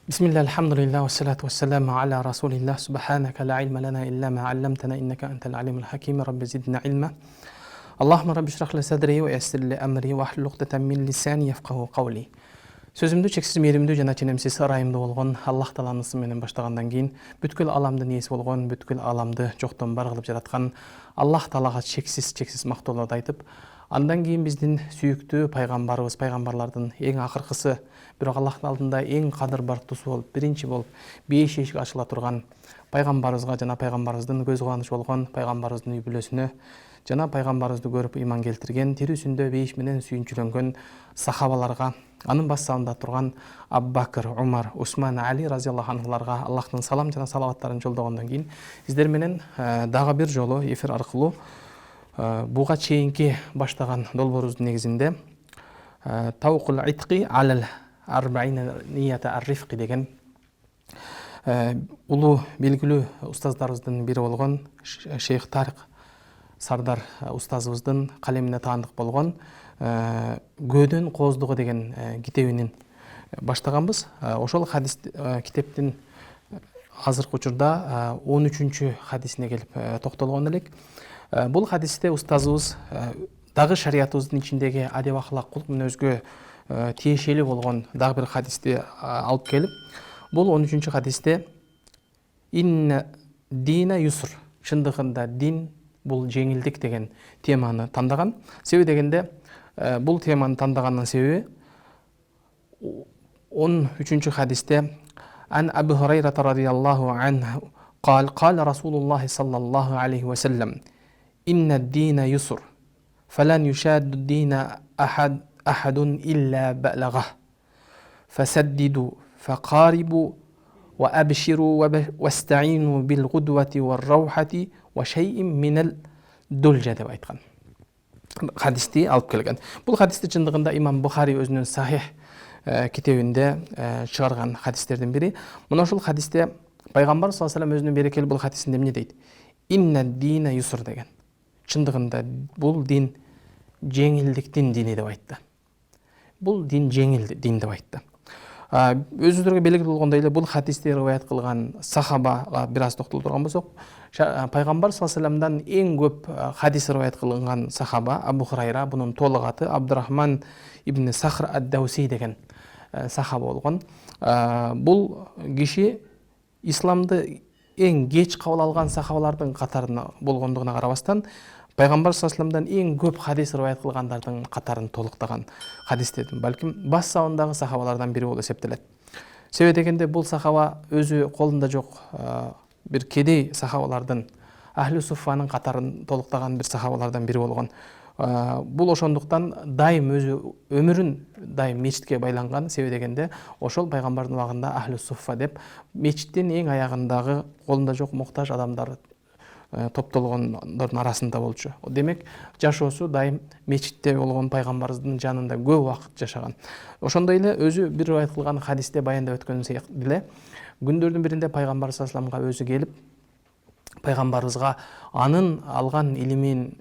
بسم الله الحمد لله والصلاة والسلام على رسول الله سبحانك لا علم لنا إلا ما علمتنا إنك أنت العليم الحكيم رب زدنا علما اللهم رب اشرح لي صدري ويسر لي أمري واحلل عقدة من لساني يفقهوا قولي. Сөзімді чексіз мейірімді жана ченемсіз ырайымды болған Аллах Тааланын исми менен баштагандан кийин бүткүл аламдын ээси болгон, бүткүл аламды жоктон бар кылып жараткан Аллах Таалага чексиз мактоолорду айтып, андан кийин биздин сүйүктүү пайгамбарыбыз, пайгамбарлардын эң акыркысы, бирок Аллахтын алдында эң кадыр бартуусу болуп, биринчи болуп, беш эшик ачыла турган пайгамбарыбызга жана пайгамбарыбыздын көз кубанышы болгон пайгамбарыбыздын үй бүлөсүнө жана пайгамбарыбызды көрүп иман келтирген, тирүүсүндө бейиш менен сүйүнчүлөнгөн сахабаларга, анын бассабында турган Абу Бакр, Умар, Усман, Али разияллаху анхуларга Аллахтын салам жана салаваттарын жолдогондон кийин сиздер менен дагы бир жолу эфир аркылуу буга чейинки баштаган долбоорубуздун негизинде Тавкул итқи алал арбаина нията ар-рифқи деген улуу белгилүү устаздарыбыздын бири болгон Шейх Тарик Сардар устазыбыздын калемине таандык болгон Көдөн кооздугу деген китебинин баштаганбыз. Ошол хадис китептин азыркы учурда 13-чү хадисине келип токтолгон элек. Бул хадисте устазыбыз дагы шариятыбыздын ичиндеги адеп ахлак, кулк мүнөзгө тиешелүү болгон дагы бир хадисти алып келип, бул 13-чү хадисте инна дина юср, чындыгында дин бул жеңилдик деген теманы тандаган. Себеби дегенде бул теманы тандаганын себеби 13-чү хадисте ан Абу Хурайра радияллаху анху قال رسول الله صلى الله عليه وسلم إن الدين يسر فلن يشاد الدين أحد إلا بلغه فسددوا فقاربوا وأبشروا واستعينوا بالغدوة والروحة وشيء من الدلجة деп айткан. Хадисти алып келген. Бул хадисти чындыгында имам Бухари өзүнүн сахих китебинде чыгарган хадистердин бири. Мына ушул хадисте пайгамбар саллаллаху алейхи өзүнүн берекелүү бул хадисинде эмне дейт? Инна дина юср деген. Чындыгында бул дин жеңилдиктин дини деп айтты. Бул дин жеңил дин деп айтты. Өзүңүзгө белгилүү болгондой эле бул хадисти риваят кылган сахабага бир аз токтоло турган болсок, пайгамбар саллаллаху алейхи вассаламдан эң көп хадис риваят кылынган сахаба Абу Хурайра, бунун толук аты Абдурахман ибн Сахр ад-Дауси деген сахаба болгон. Бул киши исламды эң кеч кабыл алган сахабалардын катарына болгондугуна карабастан, пайгамбар саллаллаху алейхи вассаламдан эң көп хадис риваят кылгандардын катарын толуктаган хадистердин балким бассабындагы сахабалардан бири болуп эсептелет. Себеби дегенде бул сахаба өзү колунда жок бир кедей сахабалардын, Ахли Суффанын катарын толуктаган бир сахабалардан бири болгон. Бул ошондуктан дайым өзү өмүрүн дайым мечитке байланган. Себеби дегенде ошол пайгамбардын убагында Ахли Суффа деп мечиттин эң аягындагы колунда жок муктаж адамдар топтолгондордун арасында болчу. Демек, жашоосу дайым мечитте болгон пайгамбарыбыздын жанында көп убакыт жашаган. Ошондой эле өзү бир риваят кылган хадисте баяндап өткөнү сыяктуу эле күндөрдүн биринде пайгамбар саллаллаху алейхи вассаламга өзү келип, пайгамбарыбызга анын алган илимин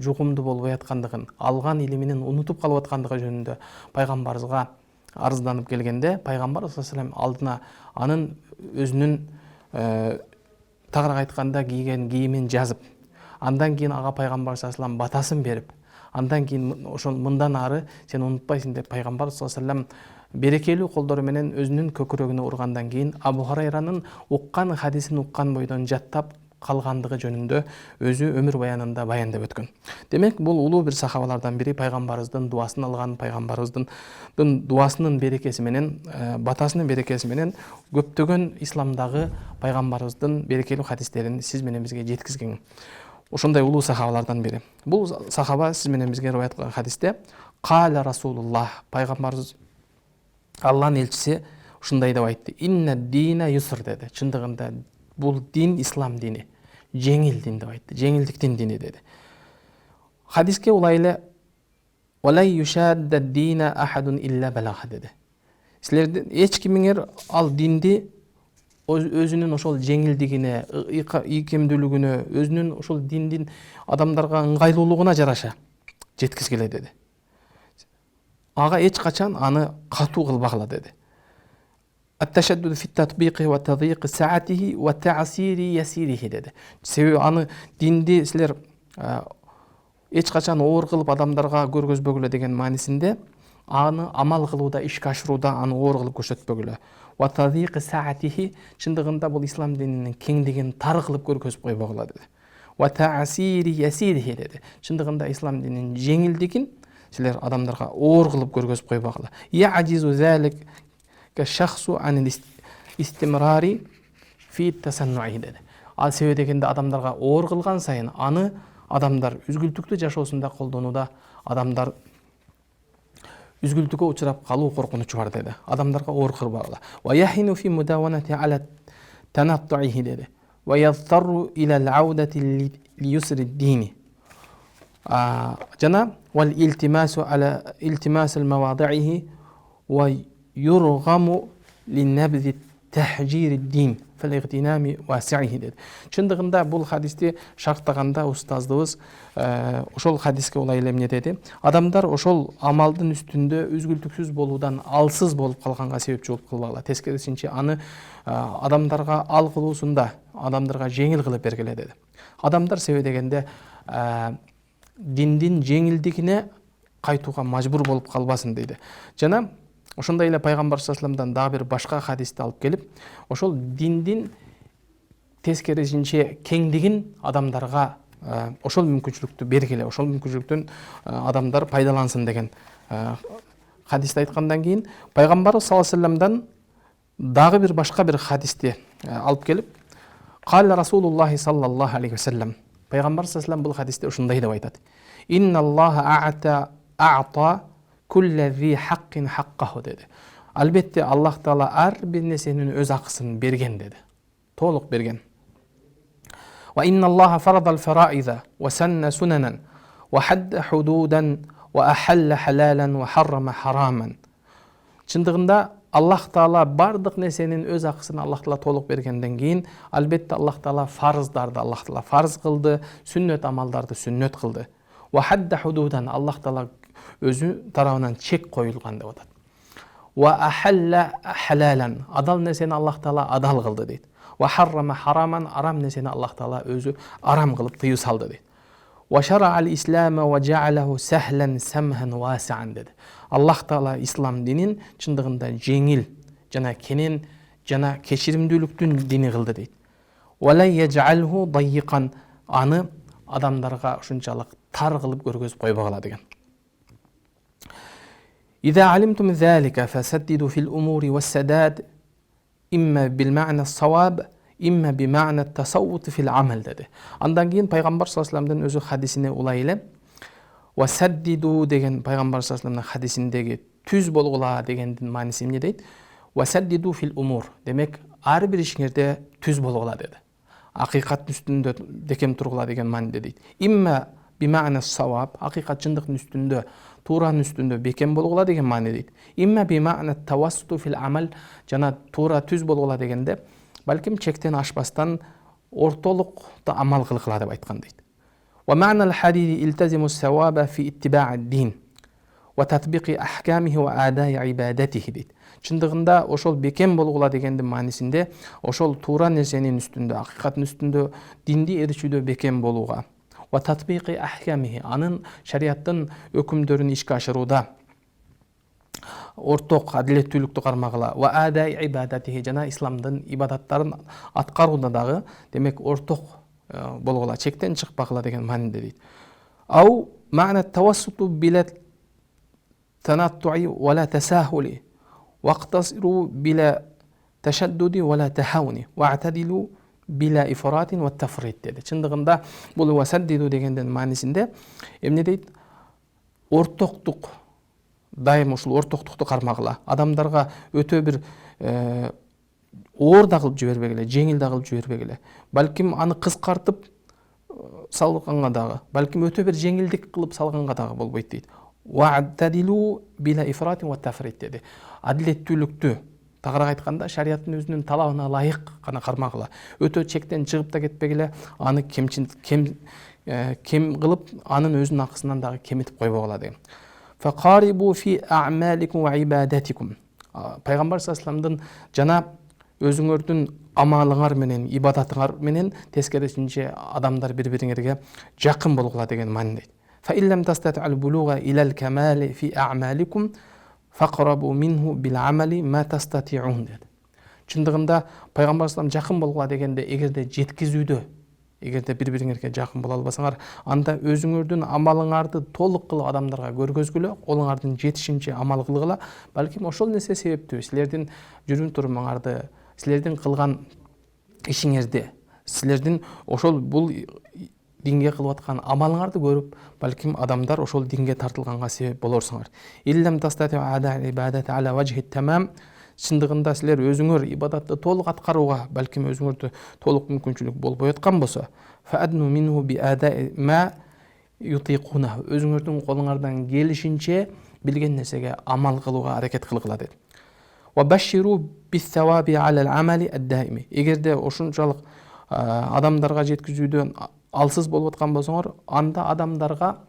жугумдуу болбой аткандыгын, алган илиминин унутуп калып аткандыгы жөнүндө пайгамбарыбызга арызданып келгенде, пайгамбар саллаллаху алейхи вассалам алдына анын өзүнүн тагыраак айтканда кийген кийимин жазып, андан кийин ага пайгамбар саллаллаху алейхи вассалам батасын берип, андан кийин ошол мындан ары сен унутпайсың деп пайгамбар саллаллаху алейхи вассалам берекелүү колдору менен өзүнүн көкүрөгүнө ургандан кийин Абу Хурайранын уккан хадисин уккан бойдон жаттап калгандыгы жөнүндө өзү өмүр баянында баяндап өткөн. Демек, бул улуу бир сахабалардан бири, пайгамбарыбыздын дуасын алган, пайгамбарыбыздын дуасынын берекеси менен, батасынын берекеси менен көптөгөн исламдагы пайгамбарыбыздын берекелүү хадистерин сиз менен бизге жеткизген. Ошондой улуу сахабалардан бири. Бул сахаба сиз менен бизге риваят кылган хадисте каля Расулуллах, пайгамбарыбыз Аллахнын элчиси ушундай деп айтты. Инна дина юср деди. Чындыгында бул дин ислам дини, жеңил дин деп айтты. Жеңилдиктин дини деди. Хадиске улай эле валай юшадда дина ахадун илля балаха деди. Силердин эч кимиңер ал динди өзүнүн ошол жеңилдигине, ийкемдүүлүгүнө, өзүнүн ошол диндин адамдарга ыңгайлуулугуна жараша жеткизгиле деди. Ага эч качан аны катуу кылбагыла деди. التشدد في التطبيق وتضييق ساعته وتعسير يسيره dedi. Себеби аны динди силер эч качан оор кылып адамдарга көргөзбөгүлө деген маанисинде аны амал кылууда, ишке ашырууда аны оор кылып көрсөтпөгүлө. Ва тадиqi saatihi чындыгында бул ислам дининин кеңдигин тар кылып көргөзүп койбогула dedi. Ва ta'siri yasirihi dedi. Чындыгында ислам дининин жеңилдигин силер адамдарга оор кылып көргөзүп койбогула. Ya'jizu zalika shakhsu an istimrari fi tasannu'i dedi. Ал себеби дегенде адамдарга оор кылган сайын аны адамдар үзгүлтүктүү жашоосунда колдонууда адамдар üzgültüge uçurap kalуу korkunçu var dedi. Adamlarga оор kılbagıla. Ve yahinu fi mudavanati ala tanattu'ihi dedi. Ve yadtarru ila'l audati li yusri dini. Jana vel iltimasu ala iltimasil mawadi'ihi ve yurgamu li nabzi tahjiri din fel igtinami wasi'ihi dedi. Чындыгында бул хадисти шарттаганда устаздыбыз ошол хадиске улай эле эмне деди? Адамдар ошол амалдын үстүндө үзгүлтүксүз болуудан алсыз болуп калганга себепчи болуп калбагыла. Тескерисинче аны адамдарга ал кылуусунда адамдарга жеңил кылып бергиле деди. Адамдар себеби дегенде диндин жеңилдигине кайтууга мажбур болуп калбасын дейди. Жана ошондой эле пайгамбар саллаллаху алейхи вассаламдан дагы бир башка хадисти алып келип, ошол диндин тескерисинче кеңдигин адамдарга ошол мүмкүнчүлүктү бергиле, ошол мүмкүнчүлүктөн адамдар пайдалансын деген хадисти айткандан кийин пайгамбар саллаллаху алейхи вассаламдан дагы бир башка бир хадисти алып келип, калла расулуллахи саллаллаху алейхи вассалам, пайгамбар саллаллаху алейхи вассалам бул хадисте ушундай деп айтат: инналлаха а'та kulli zi haqqin haqqahu dedi. Albatta Alloh taolo har bir narsaning o'z haqqisini bergan dedi. To'liq bergan. Va innalloha faradal faraiza va sanna sunanan va hadda hududan va ahalla halalan va harrama haraman. Чындыгында Аллах таала бардык нерсенин өз акысын Аллах таала толук бергенден кийин албетте Аллах таала фарыздарды Аллах таала фарыз кылды, сүннөт амалдарды сүннөт кылды. Ва хадда худудан Аллах таала өзү тарабынан чек коюлган деп атат. Ва ахалла халалан адал нерсени Аллах таала адал кылды дейт. Ва харрама хараман арам нерсени Аллах таала өзү арам кылып тыюу салды дейт. Ва шара ал-ислама ва жаалаху сахлан самхан васиан dedi. Аллах таала ислам динин чындыгында жеңил жана кенен жана кечиримдүүлүктүн дини кылды дейт. Ва ла яжалху даййикан аны адамдарга ушунчалык тар кылып көргөзүп койбогула деген. إذا علمتم ذلك فسددوا في الأمور والسداد إما بالمعنى الصواب إما بمعنى التصوت في العمل dedi. Andan keyin Peygamber sallallahu aleyhi ve sellem'den özü hadisine ulay ile وسددوا degen Peygamber sallallahu aleyhi ve sellem'den hadisindeki tüz bolgula degendin manisi emne deydi? وسددوا في الأمور demek har bir işingerde tüz bolgula dedi. Hakikat üstünde dekem turgula degen manide deydi. İmma bima'na savab hakikat çındıkın üstünde Turanın üstünde bekem bolgula деген mani deydi. İmma bima'na tavassutu fil amal jana tuura tüz bolgula degende balkim çekten aşbastan ortalıkta amal kılgıla деп aytkan deydi. Ve ma'nal hadisi iltazimu savaba fi ittiba'id din ve tatbiqi ahkamihi ve adai ibadatihi deydi. Çındığında oşol bekem bolgula degendin manisinde oşol tuura nersenin üstünde, hakikatin üstünde dindi erişүүдө bekem boluga ve tatbiqi ahkamihi anın şeriattın hükümdörünü işke aşıruuda ortok adilеттүүлүктү кармагыла ve adai ibadatihi jana islamdın ibadattарын atkaruuda dagı demek ortok bolgula çekten çıkpagıla degen maninde deydi. Au ma'na tawassutu bila tanattu'i ve la tasahuli واقتصروا بلا تشدد ولا تهاون واعتدلوا بلا إفراط والتفريط dedi. Çındığında bu vasaddidu degenden manisinde emne deydi? Ortoqtuq daim ошол ортоктукту кармагыла. Адамдарга өтө бир оор да кылып жибербегиле, жеңил да кылып жибербегиле. Балким аны кыскартып салганга дагы, балким өтө бир жеңилдик кылып салганга дагы болбойт дейт. Wa'tadilu bila ifratin wa tafrit dedi. Adilеттүүлүктү тагыраак айтканда шариаттын өзүнүн талабына ылайык гана кармагыла. Өтө чектен чыгып да кетпегиле, аны кем кылып, анын өзүнүн акысынан дагы кемитип койбогула деген. Faqaribu fi a'malikum wa ibadatikum. Пайгамбар саллаллаху жана өзүңөрдүн амалыңар менен, ибадатыңар менен тескерисинче адамдар бири-бириңерге жакын болгула деген маанидейт. Fa illam tastati al-bulugha ila al-kamali fi a'malikum faqrabu minhu bil amali ma tastati'un dedi. Чындыгында пайгамбар саллаллаху жакын болгула дегенде эгерде жеткизүүдө, эгерде бири-бириңерге жакын боло албасаңар, анда өзүңөрдүн амалыңарды толук кылып адамдарга көргөзгүлө, олуңардын жетишинче амал кылгыла. Балким ошол нерсе себептүү силердин жүрүм турумуңарды, силердин кылган ишиңерди, силердин ошол бул динге кылып аткан амалыңарды көрүп, балким адамдар ошол динге тартылганга себеп болорсуңар. Иллам тастати'у ада ибадати ала вajhi тамам. Чындыгында силер өзүңөр ибадатты толук аткарууга, балким өзүңөрдө толук мүмкүнчүлүк болбой аткан болсо, фаадну минху би ада'i ма ютиқуна. Өзүңөрдүн колуңардан келишинче билген нерсеге амал кылууга аракет кылгыла дейт. Ва баширу бис-саваби ала ал-амали ад-даими. Эгерде ошунчалык адамдарга жеткизүүдөн алсыз болуп аткан болсоңор, анда адамдарга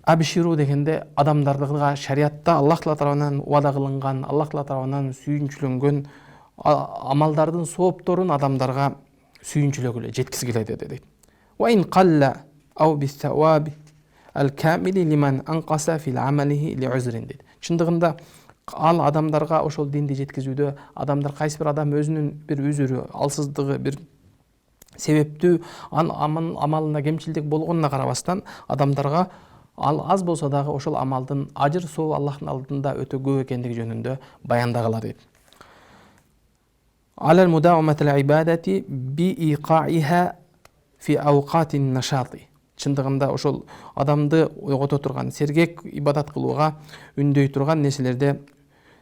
абширу дегенде адамдардыга шариатта Аллах тарабынан вада кылынган, Аллах тарабынан сүйүнчүлөнгөн амалдардын соопторун адамдарга сүйүнчүлөгүлө жеткизгиле дейт. Ва ин қалла ау бис-саваби ал-камили лиман анқаса фил амалихи ли узрин дейт. Чындыгында ал адамдарга ошол динди жеткизүүдө адамдар кайсы бир адам өзүнүн бир үзүрү, алсыздыгы, бир себептүү амалына кемчилдик болгонуна карабастан адамдарга ал аз болсо дагы ошол амалдын ажыр сообу Аллахтын алдында өтө көп экендиги жөнүндө баяндагыла дейт. Алал мудауаматил ибадати би иқаиха фи ауқатин нашати. Чындыгында ошол адамды ойгото турган, сергек ибадат кылууга үндөй турган нерселерде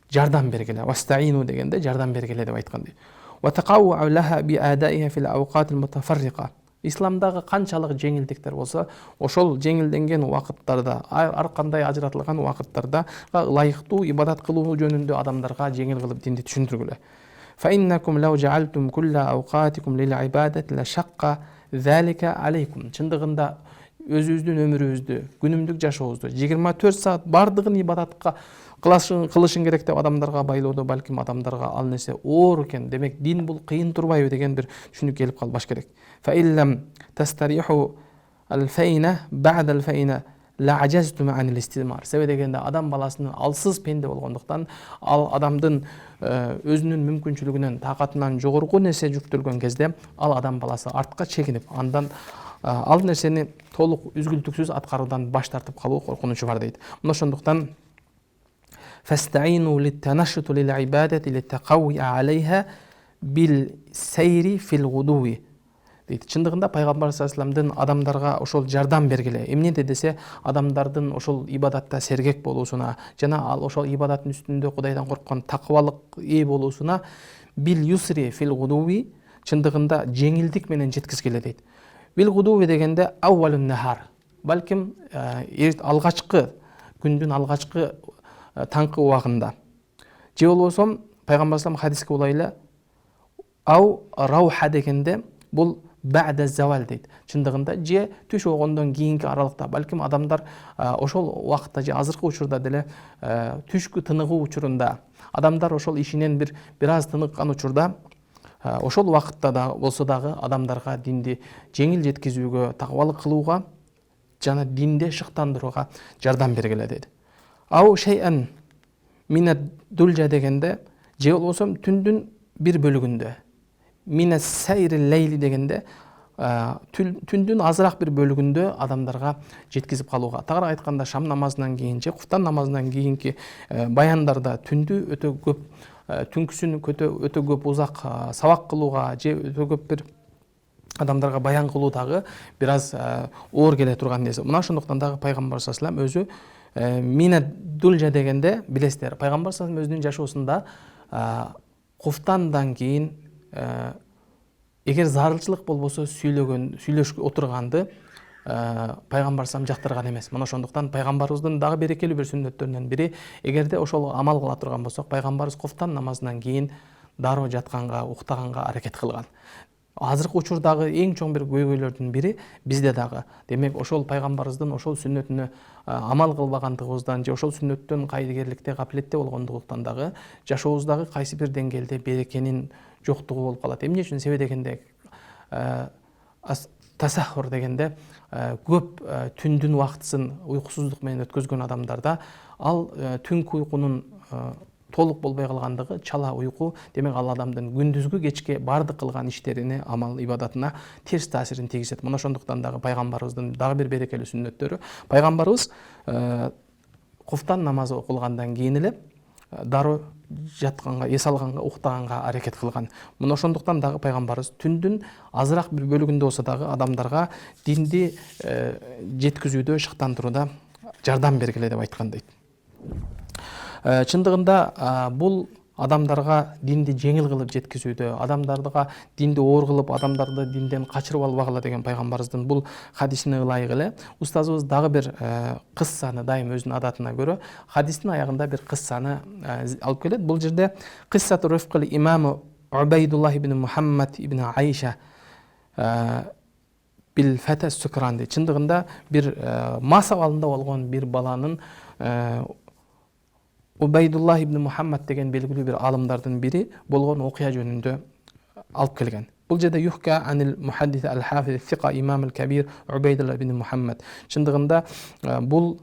жардам бергиле. Вастаину дегенде жардам бергиле деп айткан дейт. Ва тaqawwu лаха би адаиха фил ауқатил мутафарриқа. Исламдагы канчалык жеңилдиктер болсо, ошол жеңилденген убакыттарда, ар кандай ажыратылган убакыттарда ылайыктуу ибадат кылуу жөнүндө адамдарга жеңил кылып динди түшүндүргүлө. Fa innakum law ja'altum kulla awqatikum lil ibadati la shaqqa zalika alaykum. Чындыгында өзүбүздүн өмүрүбүздү, күнүмдүк жашообузду 24 саат бардыгын ибадатка кылышың керек деп адамдарга байлоодо, балким адамдарга ал нерсе оор экен. Демек дин бул кыйын турбайбы деген бир түшүнүк келип калбаш керек. Fa illam tastarihу al-fayna ba'da al-fayna la ajaztum an al-istimar. Себеби дегенде адам баласынын алсыз пенде болгондуктан, ал адамдын өзүнүн мүмкүнчүлүгүнөн, такатынан жогорку нерсе жүктөлгөн кезде ал адам баласы артка чегинип, андан ал нерсени толук үзгүлтүксүз аткаруудан баш тартып калуу коркунучу бар дейт. Мына ошондуктан فاستعينوا للتنشط للعبادة للتقوي عليها بالسير في الغدو дейт. Чындыгында пайгамбар саллаллаху алейхи вассаламдын адамдарга ошол жардам бергиле. Эмнеде десе, адамдардын ошол ибадатта сергек болуусуна жана ал ошол ибадаттын үстүндө Кудайдан корккон такыбалык ээ болуусуна бил юсри фил гудуви, чындыгында жеңилдик менен жеткизгиле дейт. Бил гудуви дегенде аввалун нахар, балким алгачкы күндүн алгачкы таңкы убагында. Же болбосо пайгамбар саллаллаху хадиске улайлы ау рауха дегенде бул ба'да завал дейт. Чындыгында же түш болгондон кийинки аралыкта, балким адамдар ошол убакытта же азыркы учурда деле түшкү тыныгуу учурунда адамдар ошол ишинен бир аз тыныгкан учурда ошол убакытта да болсо дагы адамдарга динди жеңил жеткизүүгө, такыбалык кылууга жана динде шыктандырууга жардам бергиле дейт. Ау шей'ан минат дулжа дегенде, же болбосо түндүн бир бөлүгүндө, минас сайри лейли дегенде түндүн азыраак бир бөлүгүндө адамдарга жеткизип калууга. Тагыраак айтканда шам намазынан кийин же куфтан намазынан кийинки баяндарда түндү өтө көп, түнкүсүн өтө көп узак сабак кылууга же өтө көп бир адамдарга баян кылуу дагы бир аз оор келе турган нерсе. Мына ошондуктан дагы пайгамбар саллаллаху алейхи вассалам өзү мина дулжа дегенде билесиздер, пайгамбар саллаллаху алейхи вассалам өзүнүн жашоосунда куфтандан кийин эгер зарылчылык болбосо сүйлөшүп отурганды пайгамбар саллаллаху жактырган эмес. Мына ошондуктан пайгамбарыбыздын дагы берекелүү бир сүннөттөрүнөн бири, эгерде ошол амал кыла турган болсок, пайгамбарыбыз куфтан намазынан кийин дароо жатканга, уктаганга аракет кылган. азыркы учурдагы эң чоң бир көйгөйлөрдүн бири бизде дагы. Демек, ошол пайгамбарыбыздын ошол сүннөтүнө амал кылбагандыгыбыздан же ошол сүннөттөн кайдыгерликте, гаплетте болгондугунан дагы жашообуздагы кайсы бир деңгээлде берекенин жоктугу болуп калат. Эмне үчүн? Себеби дегенде тасаххур дегенде көп түндүн убактысын уйкусуздук менен өткөзгөн адамдарда ал түнкү уйкунун толук болбой калгандыгы, чала уйку, демек ал адамдын күндүзгү кечке бардык кылган иштерине, амал ибадатына терс таасирин тийгизет. Мына ошондуктан дагы пайгамбарыбыздын дагы бир берекелүү сүннөттөрү, пайгамбарыбыз куфтан намазы окулгандан кийин эле дароо жатканга, эс алганга, уктаганга аракет кылган. Мына ошондуктан дагы пайгамбарыбыз түндүн азыраак бир бөлүгүндө болсо дагы адамдарга динди жеткизүүдө, шыктандырууда жардам бергиле деп айткан дейт. Чындыгында бул адамдарга динди жеңил кылып жеткизүүдө, адамдарга динди оор кылып, адамдарды динден качырып албагыла деген пайгамбарыбыздын бул хадисине ылайык эле устазыбыз дагы бир кыссаны дайым өзүнүн адатына көрө хадистин аягында бир кыссаны алып келет. Бул жерде кыссату рифкил имам Убайдуллах ибн Мухаммад ибн Айша бил фата сукран дейт. Чындыгында бир мас абалында болгон бир баланын Убайдуллах ибн Мухаммад деген белгилүү бир алымдардын бири болгон окуя жөнүндө алып келген. Бул жерде юхка анил мухаддис ал-хафиз сика имам al-кабир Убайдуллах ибн Мухаммад. Чындыгында бул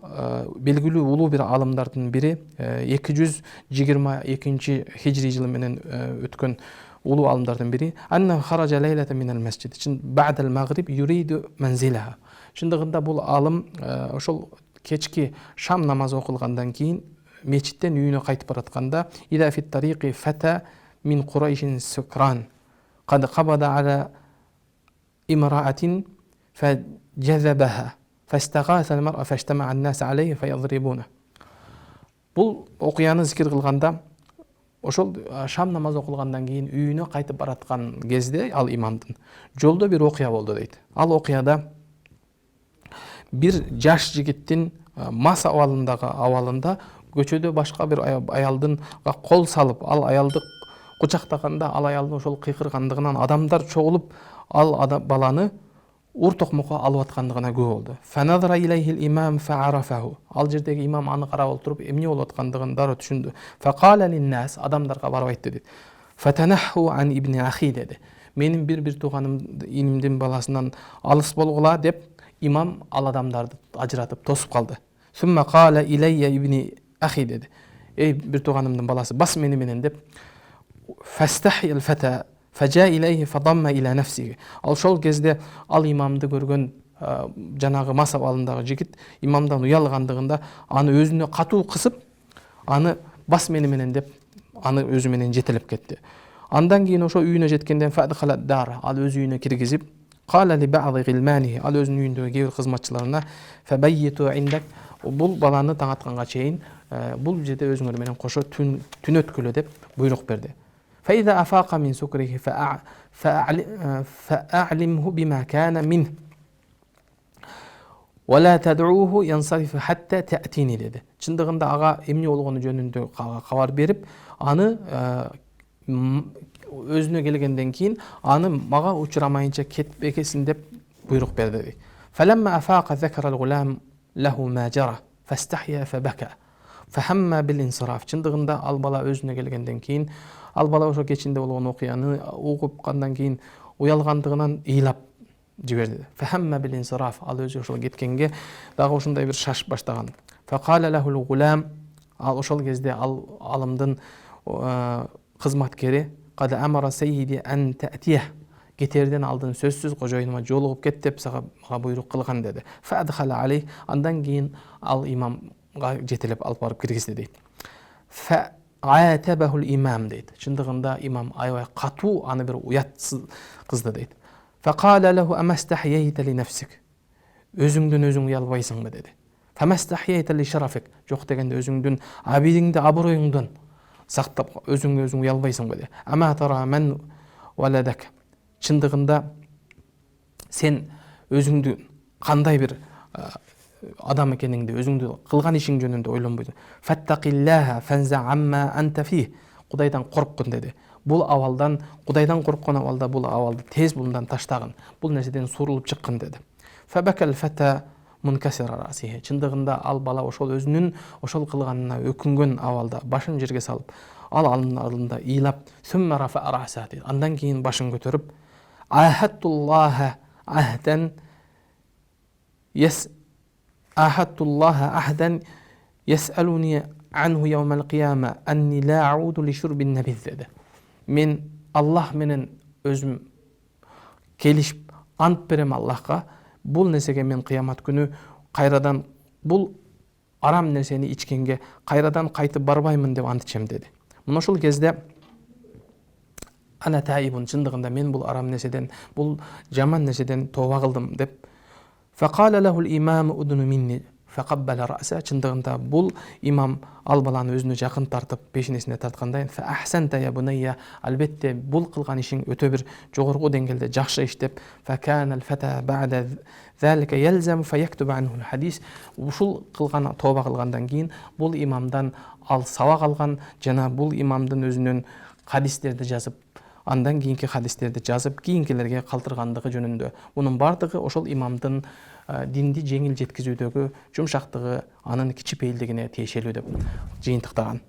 белгилүү улуу бир алымдардын бири 222 хижри жылы менен өткөн улуу алымдардын бири. Анна хаража лейлата минал масжид. Бa'da al-maghrib yuridu manzilaha. Чындыгында бул алым ошол кечки шам намазы окулгандан кийин мечиттен үйүнө кайтып баратканда ида фит тарики фата мин курайшин сукран кад кабада ала имраатин фажазабаха фастагаса алмар'a фаштама ан-нас алейхи фаядрибуна. Бул окуяны зикир кылганда ошол шам намазы окулгандан кийин үйүнө кайтып бараткан кезде ал имамдын жолдо бир окуя болду дейт. Ал окуяда бир жаш жигиттин мас абалында көчөдө башка бир аялдын кол салып, ал аялды кучактаганда, ал аялдын ошол кыйкыргандыгынан адамдар чогулуп, ал баланы ур токмокко алып аткандыгына күбө болду. Фанадара илейхил имам фаарафаху. Ал жердеги имам аны карап отуруп, эмне болуп аткандыгын дароо түшүндү. Факала лин-нас, адамдарга барып айтты дейт. Фатанаху ан ибни ахи деди. Менин бир тууганым, инимдин баласынан алыс болгула деп имам ал адамдарды ажыратып тосуп калды. Сумма кала илейя ибни ахи деди. Эй бир тууганымдын баласы, бас мени менен деп. Фастахи al-фата фажа илейхи фадамма ила нафсиги. Ал ошол кезде ал имамды көргөн жанагы мас абалындагы жигит имамдан уялгандыгында аны өзүнө катуу кысып, аны бас мени менен деп аны өзү менен жетелеп кетти. Андан кийин ошо үйүнө жеткенден фадхалат дар, ал өз үйүнө киргизип, кала ли бa'd гилмани, ал өзүнүн үйүндөгү кээ бир кызматчыларына фабайиту индак, бул баланы таң атканга чейин бул жерде өзүңөр менен кошо түн өткүлө деп буйрук берди. Фаида афаqa min sukrihi fa'alimhu bima kana min wa la tad'uhu yansarif hatta ta'tini dedi. Чындыгында ага эмне болгону жөнүндө кабар берип, аны өзүнө келгенден кийин аны мага учурамайынча кетпекесин деп буйрук берди. Falamma afaqa zakara al-ghulam lahu ma jara fastahya fabaka fahamma bil-insiraf. Чындыгында ал бала өзүнө келгенден кийин, ал бала ошо кечинде болгон окуяны угупкандан кийин уялгандыгынан ыйлап жиберди. Fahamma bil-insiraf. Ал өзү ошол кеткенге дагы ушундай бир шаш баштаган. Faqala lahu al-ghulam. Ал ошол кезде ал алымдын кызматкери qad amara sayyidi an ta'tiyah. Кетерден алдын сөзсүз кожоюнума жолугуп кет деп мага буйрук кылган деди. Фадхала алей. Андан кийин ал имамга жетелеп алып барып киргизди дейт. Фа'атабаху al-имам дейт. Чындыгында имам аябай катуу аны бир уятсыз кызды дейт. Фaqala lahu amastahiyayta li nafsik. Өзүңдөн өзүң уялбайсыңбы деди. Famastahiyayta li sharafik. Жок дегенде өзүңдүн абидиңди, абыройуңдун сактап өзүң уялбайсыңбы деди. Ама тара мен валадак. Чындыгында сен өзүңдү кандай бир адам экениңди, өзүңдү кылган ишиң жөнүндө ойлонбойсуң. Фаттакиллаха фанза амма анта фи. Кудайдан корккун деди. бул абалдан, Кудайдан корккон абалда бул абалды тез мындан таштагын, бул нерседен сурулуп чыккын деди. Фабакал фата мункасира расихи. Чындыгында ал бала ошол өзүнүн ошол кылганына өкүнгөн абалда башын жерге салып, ал Алланын алдында ыйлап, сумма рафа расати. Андан кийин башын көтөрүп, ахаттуллаха ахдан ахаттуллаха ахдан ясалуни анху яумал кияма анни ла ауду ли шурбин набиз деди. Мен Аллах менен өзүм келишип ант берем Аллахка, бул нерсеге мен кыямат күнү кайрадан бул арам нерсени ичкенге кайрадан кайтып барбаймын деп ант ичем деди. Мына ошол кезде ана таибун, чындыгында мен бул арам нерседен, бул жаман нерседен тооба кылдым деп. Факала лахул имам удну минни факаббала раса. Чындыгында бул имам ал баланы өзүнө жакын тартып, пешинесине тарткандай, фа ахсанта я бунайя, албетте бул кылган ишиң өтө бир жогорку деңгээлде жакшы иш деп. Факанал фата ба'да залика ялзам фаяктуб анху хадис. Ушул кылган тооба кылгандан кийин бул имамдан ал сабак алган жана бул имамдын өзүнүн хадистерди жазып, андан кийинки хадистерди жазып, кийинкилерге калтыргандыгы жөнүндө. Мунун бардыгы ошол имамдын динди жеңил жеткизүүдөгү жумшактыгы, анын кичипейилдигине тиешелүү деп жыйынтыктаган.